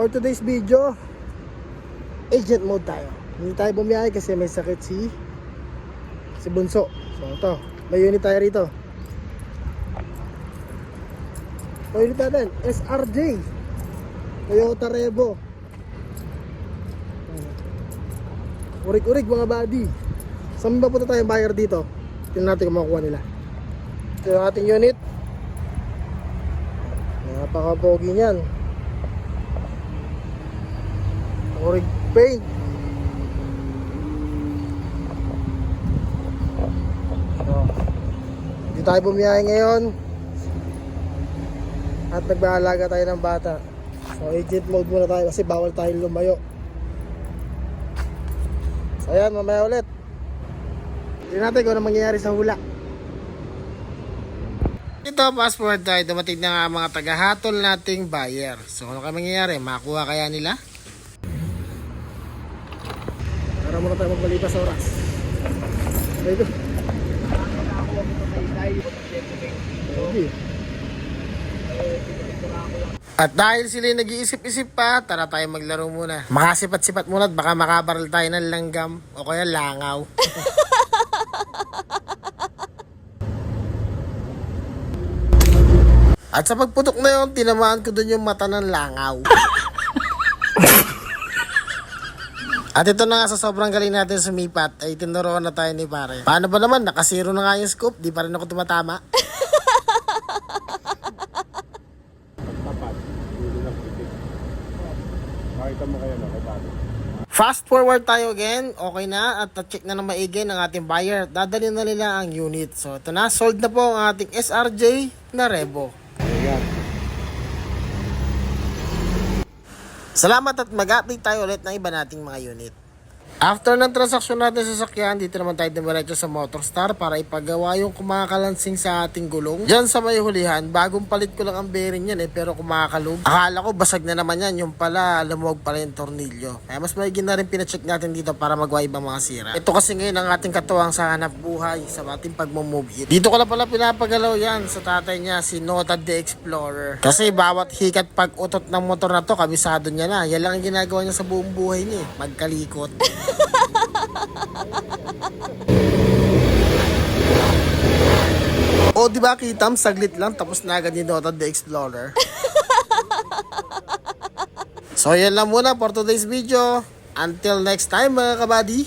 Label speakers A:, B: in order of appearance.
A: For today's video, agent mode tayo. Hindi tayo bumiyahe kasi may sakit si Bunso. So ito, may unit tayo rito. Ito unit natin, SRJ Toyota Revo. Urig-urig mga buddy. Saan ba punta tayong buyer dito? Tingnan natin kung makukuha nila. Ito yung ating unit. Napaka-pogi niyan. Urig paint. So, hindi tayo bumiyahe ngayon. At nagbaalaga tayo ng bata. So agent mode muna tayo kasi bawal tayo lumayo. So ayan, mamaya ulit. Tingnan natin kung ano mangyayari sa hula. Ito, fast forward tayo. Dumating na nga mga tagahatol nating buyer. So ano kaya mangyayari? Makakuha kaya nila? Para muna tayo magbalipas oras. Ito. At dahil sila nag-iisip-isip pa, tara tayo maglaro muna. Makasipat-sipat muna at baka makabaril tayo ng langgam o kaya langaw. At sa pagputok na yun, tinamaan ko dun yung mata ng langaw. At ito na nga, sa sobrang galing natin sumipat, ay tinuruan na tayo ni pare. Paano ba naman? Nakasiro na nga yung scoop, di pa rin ako tumatama. Fast forward tayo again, okay na, at check na ng maigi ng ating buyer. Dadalhin na nila ang unit. So ito na, sold na po ang ating SRJ na Revo. Ayan. Salamat at mag-update tayo ulit ng iba nating mga unit. After ng transaksyon natin sa sasakyan, dito naman tayo dumiretso sa Motorstar para ipagawa yung kumakalansing sa ating gulong. Diyan sa may hulihan, bagong palit ko lang ang bearing yan pero kumakalog. Akala ko basag na naman yan, yung pala lumuwag pala yung tornilyo. Kaya mas maigin na rin pinacheck natin dito para magawa ibang mga sira. Ito kasi ngayon ang ating katuwang sa hanap buhay sa ating pagmamove it. Dito ko na pala pinapagalaw yan sa tatay niya, si Nota the Explorer. Kasi bawat hikat pag utot ng motor na to, kabisado niya na. Yan lang ang ginagawa niya sa buong buhay niya, magkalikot. O diba kitam, saglit lang tapos na agad ni Nota the Explorer. So yan lang muna for today's video. Until next time mga kabady.